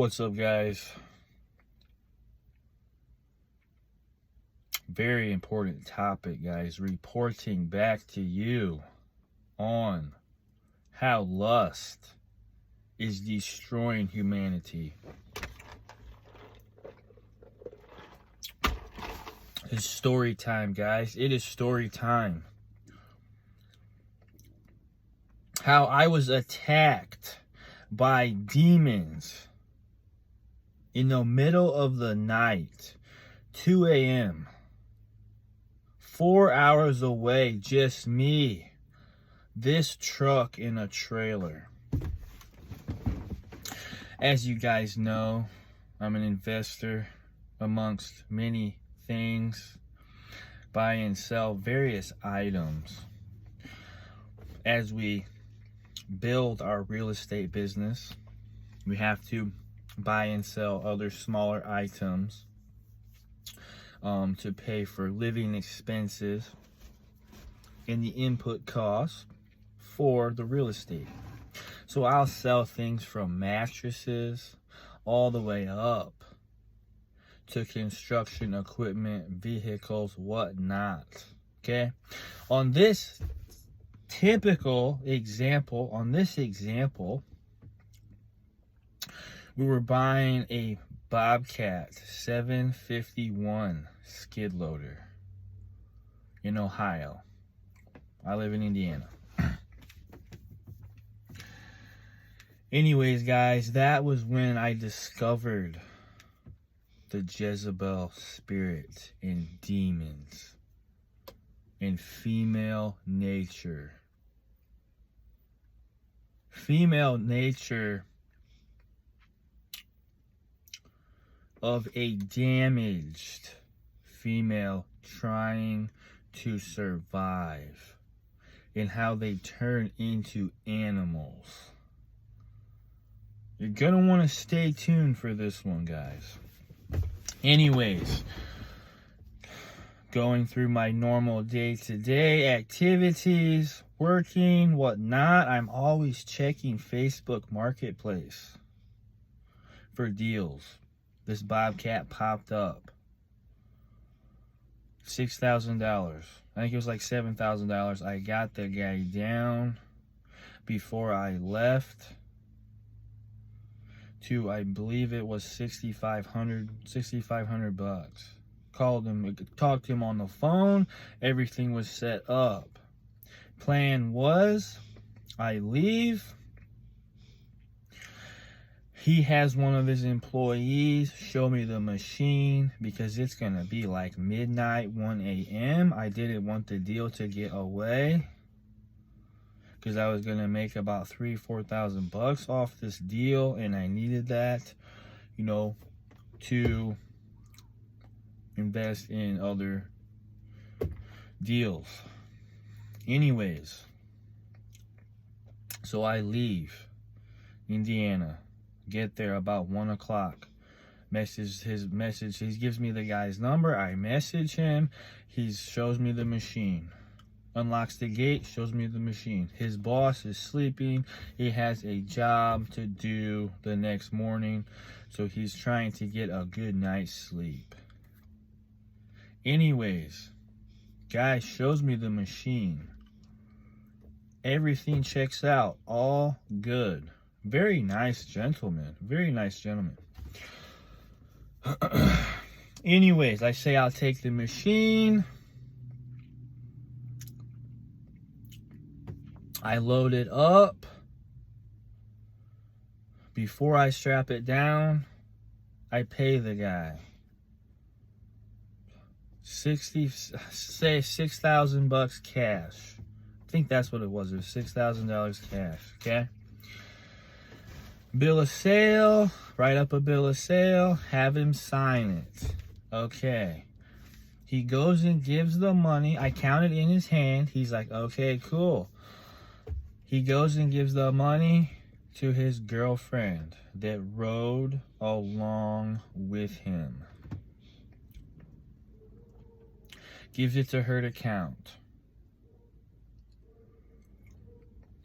What's up, guys? Very important topic, guys. Reporting back to you on how lust is destroying humanity. It's story time, guys. It is story time. How I was attacked by demons in the middle of the night, 2 a.m., 4 hours away, just me, this truck in a trailer. As you guys know, I'm an investor amongst many things, buy and sell various items. As we build our real estate business, we have to buy and sell other smaller items to pay for living expenses and the input costs for the real estate. So I'll sell things from mattresses all the way up to construction equipment, vehicles, whatnot. Okay? On this example, we were buying a Bobcat 751 skid loader in Ohio. I live in Indiana. Anyways, guys, that was when I discovered the Jezebel Spirit and demons and female nature. Female nature of a damaged female trying to survive, and how they turn into animals. You're gonna want to stay tuned for this one, guys. Anyways, going through my normal day-to-day activities, working, whatnot, I'm always checking Facebook Marketplace for deals. This Bobcat popped up. $6,000. I think it was like $7,000. I got the guy down before I left to, I believe it was $6,500 bucks. Called him, talked to him on the phone. Everything was set up. Plan was, I leave. He has one of his employees show me the machine because it's going to be like midnight, 1 a.m. I didn't want the deal to get away because I was going to make about $3,000-4,000 bucks off this deal, and I needed that, to invest in other deals. Anyways, so I leave Indiana. Get there about 1 o'clock. He gives me the guy's number. I message him. He shows me the machine. Unlocks the gate, shows me the machine. His boss is sleeping. He has a job to do the next morning, so he's trying to get a good night's sleep. Anyways, guy shows me the machine. Everything checks out. All good. Very nice gentleman. Very nice gentleman. Anyways, I say I'll take the machine. I load it up. Before I strap it down, I pay the guy $6,000 bucks cash. I think that's what it was. It was $6,000 cash. Okay. Bill of sale, write up a bill of sale, have him sign it. Okay. He goes and gives the money. I count it in his hand. He's like, okay, cool. He goes and gives the money to his girlfriend that rode along with him. Gives it to her to count.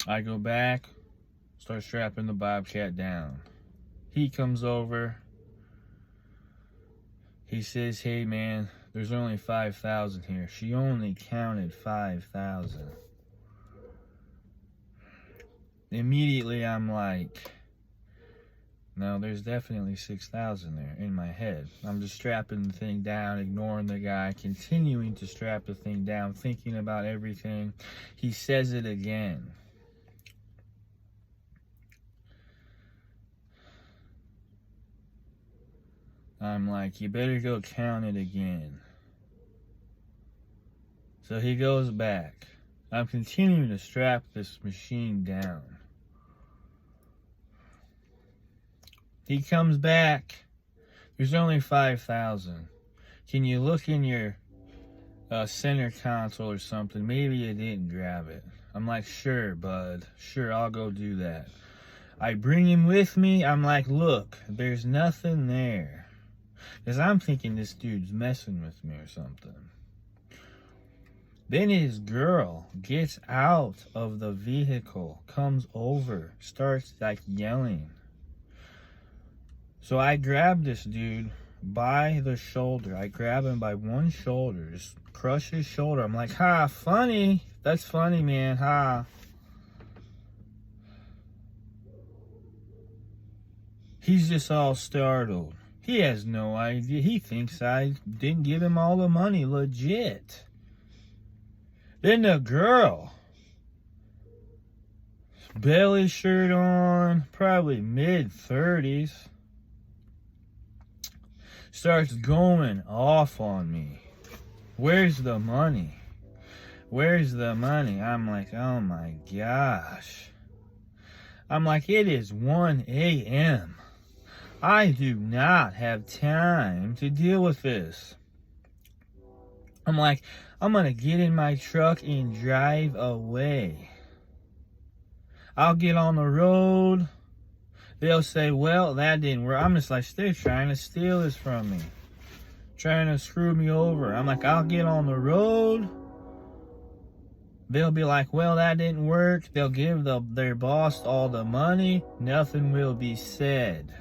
I go back, start strapping the Bobcat down. He comes over. He says, hey man, there's only 5,000 here. She only counted 5,000. Immediately I'm like, no, there's definitely 6,000 there in my head. I'm just strapping the thing down, ignoring the guy, continuing to strap the thing down, thinking about everything. He says it again. I'm like, you better go count it again. So he goes back. I'm continuing to strap this machine down. He comes back. There's only 5,000. Can you look in your center console or something? Maybe you didn't grab it. I'm like, sure, bud. Sure, I'll go do that. I bring him with me. I'm like, look, there's nothing there. Because I'm thinking this dude's messing with me or something. Then his girl gets out of the vehicle, comes over, starts like yelling. So I grab this dude by the shoulder. I grab him by one shoulder, just crush his shoulder. I'm like, ha, funny. That's funny, man, ha. He's just all startled. He has no idea. He thinks I didn't give him all the money, legit. Then the girl, belly shirt on, probably mid-30s, starts going off on me. Where's the money? Where's the money? I'm like, oh my gosh. I'm like, it is 1 a.m. I do not have time to deal with this. I'm like, I'm gonna get in my truck and drive away. I'll get on the road. They'll say, well, that didn't work. I'm just like, they're trying to steal this from me. Trying to screw me over. I'm like, I'll get on the road. They'll be like, well, that didn't work. They'll give their boss all the money. Nothing will be said.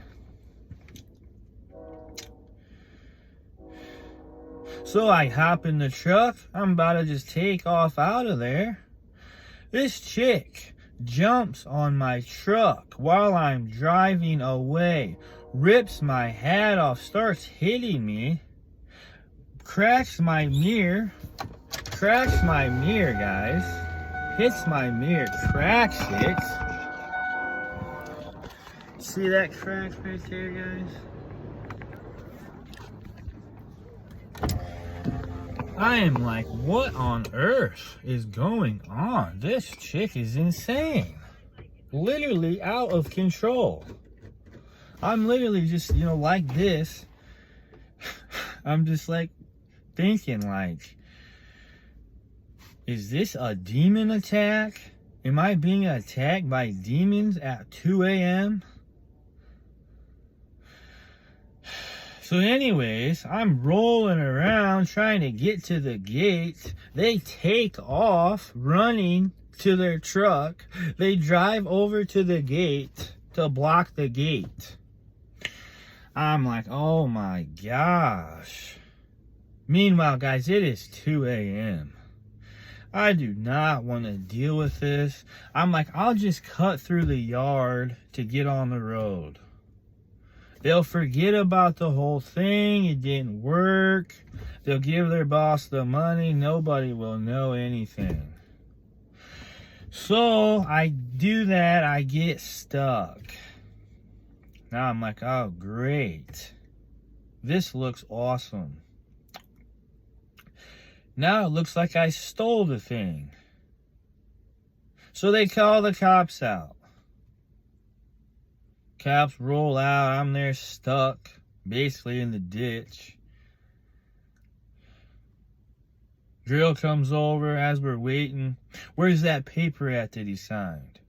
So I hop in the truck. I'm about to just take off out of there. This chick jumps on my truck while I'm driving away, rips my hat off, starts hitting me, cracks my mirror, guys, hits my mirror, cracks it. See that crack right there, guys? I am like, what on earth is going on? This chick is insane. Literally out of control. I'm literally just, like this. I'm just like thinking like, is this a demon attack? Am I being attacked by demons at 2 a.m.? So anyways, I'm rolling around trying to get to the gate. They take off running to their truck. They drive over to the gate to block the gate. I'm like, oh my gosh. Meanwhile, guys, it is 2 a.m. I do not want to deal with this. I'm like, I'll just cut through the yard to get on the road. They'll forget about the whole thing. It didn't work. They'll give their boss the money. Nobody will know anything. So I do that. I get stuck. Now I'm like, oh, great. This looks awesome. Now it looks like I stole the thing. So they call the cops out. Cops roll out. I'm there stuck, basically in the ditch. Drill comes over as we're waiting. Where's that paper at that he signed?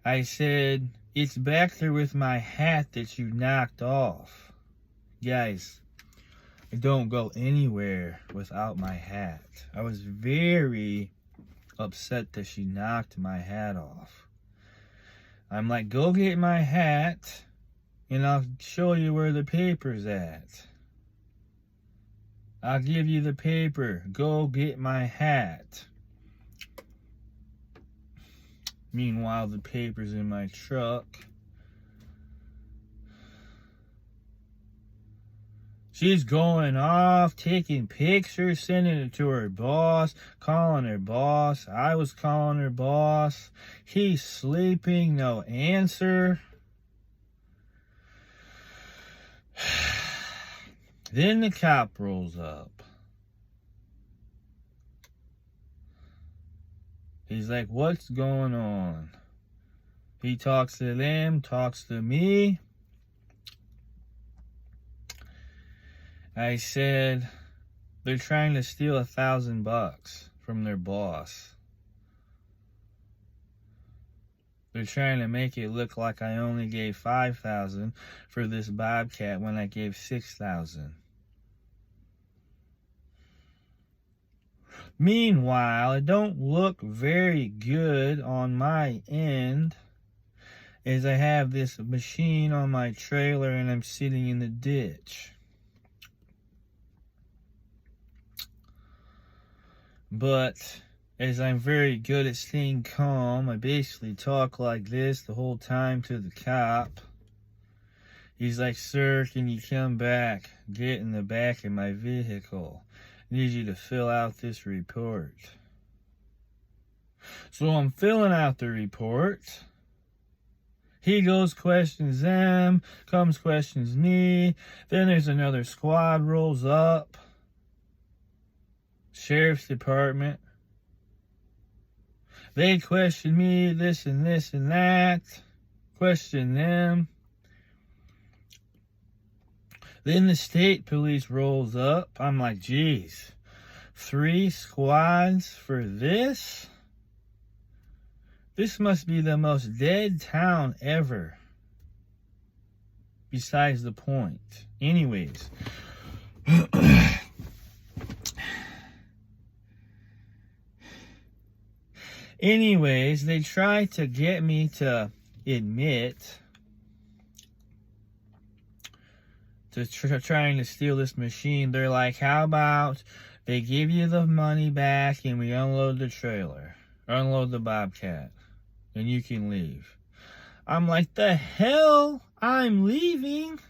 I said, it's back there with my hat that you knocked off. Guys, I don't go anywhere without my hat. I was very upset that she knocked my hat off. I'm like, go get my hat. and I'll show you where the paper's at. I'll give you the paper. Go get my hat. Meanwhile, the paper's in my truck. She's going off, taking pictures, sending it to her boss, calling her boss. I was calling her boss. He's sleeping, no answer. Then the cop rolls up. He's like, what's going on? He talks to them, talks to me. I said, they're trying to steal $1,000 from their boss. They're trying to make it look like I only gave $5,000 for this bobcat when I gave $6,000. Meanwhile, it don't look very good on my end, as I have this machine on my trailer and I'm sitting in the ditch. But as I'm very good at staying calm, I basically talk like this the whole time to the cop. He's like, sir, can you come back? Get in the back of my vehicle. I need you to fill out this report. So I'm filling out the report. He goes, questions them, comes, questions me. Then there's another squad rolls up. Sheriff's Department. They question me, this and this and that. Question them. Then the state police rolls up. I'm like, geez, 3 squads for this? This must be the most dead town ever. Besides the point. Anyways. Anyways, they try to get me to admit to trying to steal this machine. They're like, how about they give you the money back and we unload the trailer, unload the bobcat, and you can leave. I'm like, the hell? I'm leaving?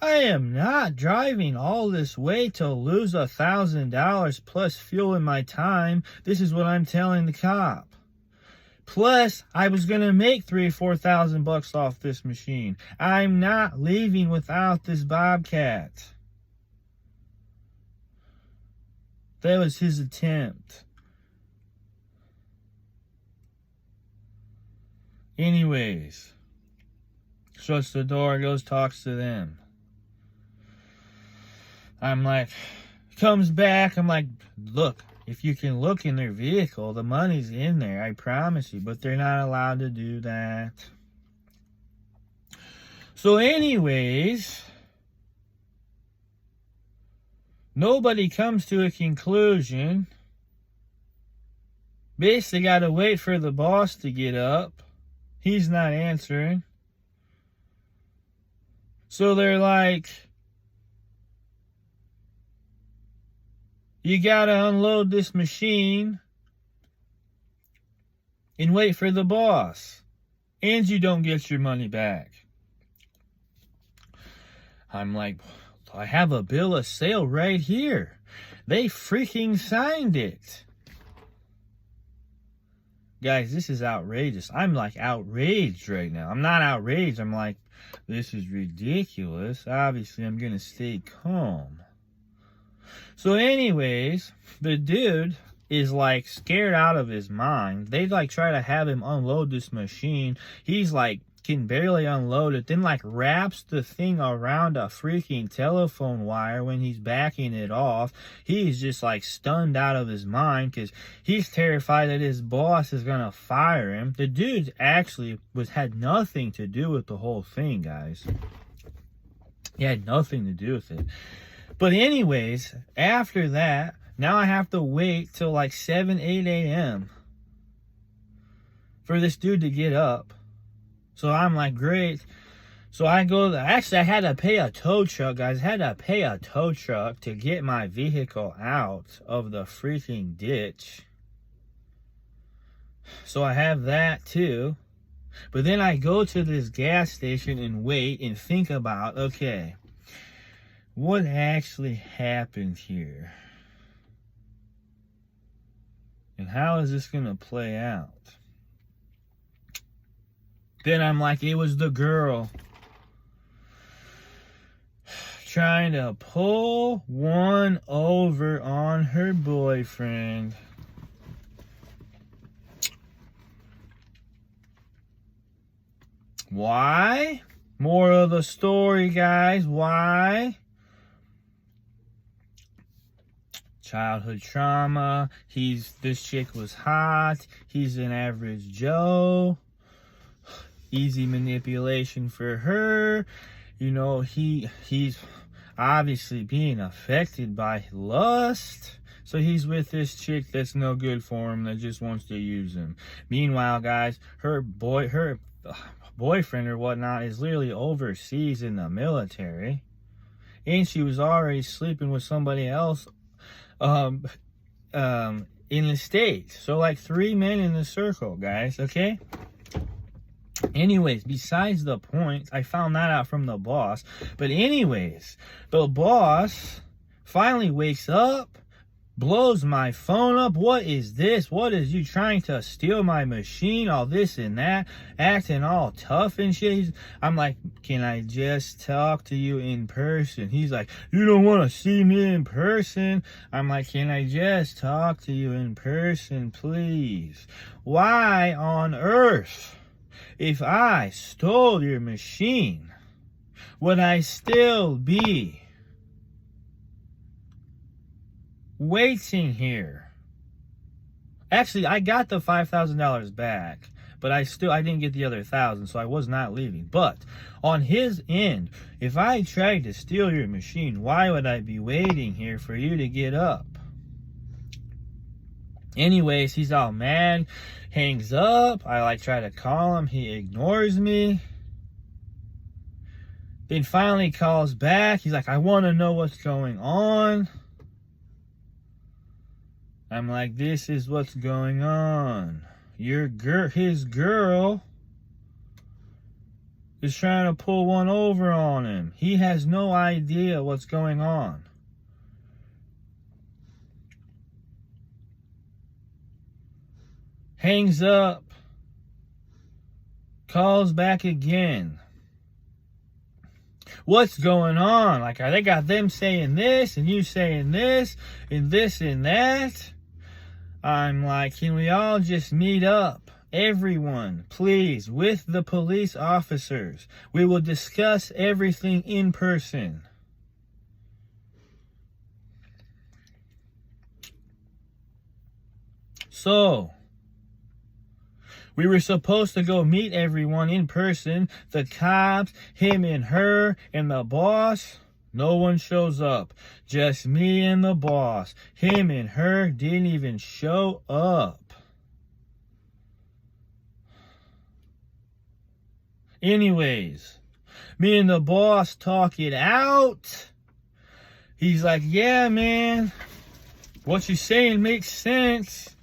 I am not driving all this way to lose $1,000 plus fuel in my time. This is what I'm telling the cop. Plus, I was going to make $3,000 or $4,000 off this machine. I'm not leaving without this bobcat. That was his attempt. Anyways, shuts the door, goes, talks to them. I'm like, comes back, I'm like, look, if you can look in their vehicle, the money's in there, I promise you, but they're not allowed to do that. So anyways, nobody comes to a conclusion. Basically got to wait for the boss to get up. He's not answering. So they're like, you gotta unload this machine and wait for the boss. And you don't get your money back. I'm like, I have a bill of sale right here. They freaking signed it. Guys, this is outrageous. I'm like outraged right now. I'm not outraged. I'm like, this is ridiculous. Obviously, I'm gonna stay calm. So anyways, the dude is like scared out of his mind. They like try to have him unload this machine. He's like can barely unload it, then like wraps the thing around a freaking telephone wire when he's backing it off. He's just like stunned out of his mind because he's terrified that his boss is gonna fire him. The dude actually had nothing to do with the whole thing, guys. He had nothing to do with it. But anyways, after that, now I have to wait till like 7, 8 a.m. for this dude to get up. So I'm like, great. So I go, actually I had to pay a tow truck, guys. I had to pay a tow truck to get my vehicle out of the freaking ditch. So I have that too. But then I go to this gas station and wait and think about, okay, what actually happened here? And how is this going to play out? Then I'm like, it was the girl trying to pull one over on her boyfriend. Why? More of the story, guys. Why? Childhood trauma. This chick was hot. He's an average Joe. Easy manipulation for her. You know, he's obviously being affected by lust. So he's with this chick that's no good for him, that just wants to use him. Meanwhile, guys, her boyfriend or whatnot is literally overseas in the military. And she was already sleeping with somebody else in the States. So like 3 men in the circle, guys, okay? Anyways, besides the point, I found that out from the boss. But anyways, the boss finally wakes up, blows my phone up. What is this? What is you trying to steal my machine? All this and that, acting all tough and shit. I'm like, can I just talk to you in person? He's like, you don't want to see me in person? I'm like, can I just talk to you in person, please? Why on earth, if I stole your machine, would I still be waiting here? Actually, I got the $5,000 back, but I didn't get the other 1,000, so I was not leaving. But on his end, if I tried to steal your machine, why would I be waiting here for you to get up? Anyways, he's all mad, hangs up. I try to call him, he ignores me. Then finally calls back. He's like, I want to know what's going on. I'm like, this is what's going on. His girl is trying to pull one over on him. He has no idea what's going on. Hangs up, calls back again. What's going on? Like, they got them saying this and you saying this and this and that. I'm like, can we all just meet up? Everyone, please, with the police officers. We will discuss everything in person. So, we were supposed to go meet everyone in person. The cops, him and her, and the boss. No one shows up. Just me and the boss. Him and her didn't even show up. Anyways, me and the boss talk it out. He's like, yeah, man, what you're saying makes sense.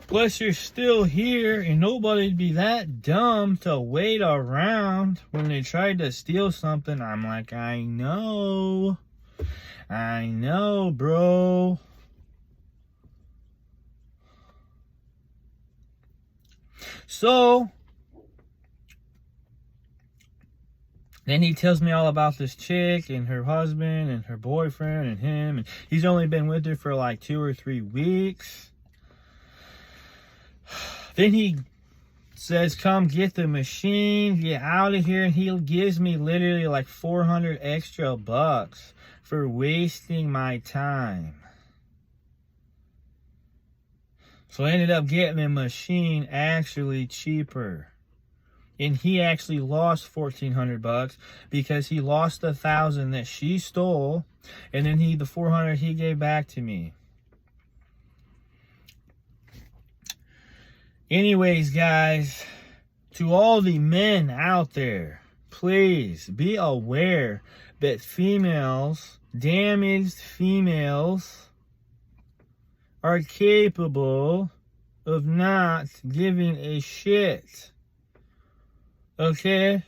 Plus, you're still here, and nobody'd be that dumb to wait around when they tried to steal something. I'm like, I know, bro. So, then he tells me all about this chick and her husband and her boyfriend and him. And he's only been with her for like 2 or 3 weeks. Then he says, come get the machine, get out of here. And he gives me literally like $400 extra for wasting my time. So I ended up getting the machine actually cheaper. And he actually lost $1,400 because he lost the $1,000 that she stole. And then the $400 he gave back to me. Anyways, guys, to all the men out there, please be aware that females, damaged females, are capable of not giving a shit. Okay?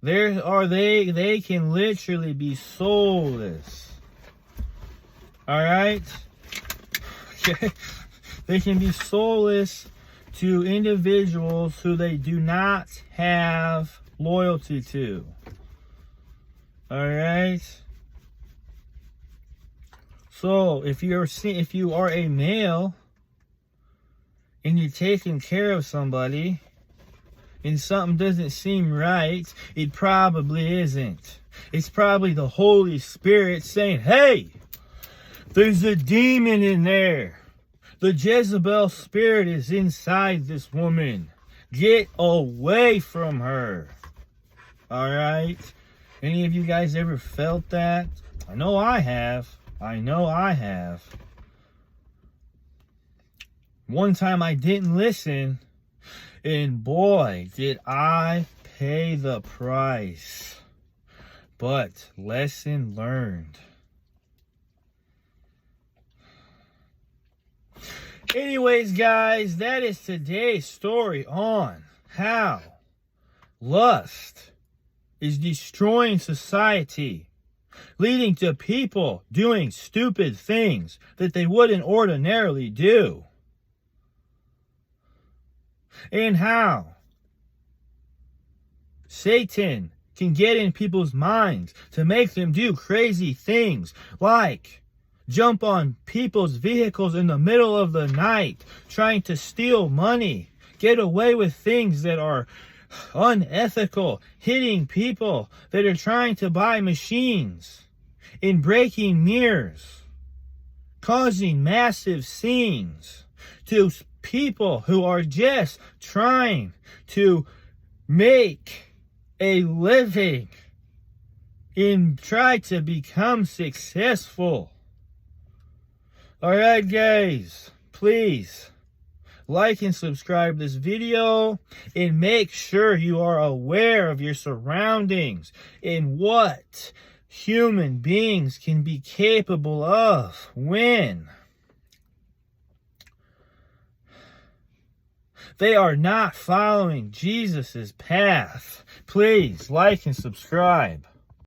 They can literally be soulless. Alright? Okay? They can be soulless to individuals who they do not have loyalty to. Alright? So, if you are a male and you're taking care of somebody and something doesn't seem right, it probably isn't. It's probably the Holy Spirit saying, hey, there's a demon in there. The Jezebel Spirit is inside this woman. Get away from her. Alright? Any of you guys ever felt that? I know I have. One time I didn't listen, and boy, did I pay the price. But lesson learned. Anyways, guys, that is today's story on how lust is destroying society, leading to people doing stupid things that they wouldn't ordinarily do. And how Satan can get in people's minds to make them do crazy things like jump on people's vehicles in the middle of the night, trying to steal money, get away with things that are unethical, hitting people that are trying to buy machines, and breaking mirrors, causing massive scenes to people who are just trying to make a living and try to become successful. Alright, guys, please like and subscribe this video and make sure you are aware of your surroundings and what human beings can be capable of when they are not following Jesus' path. Please like and subscribe.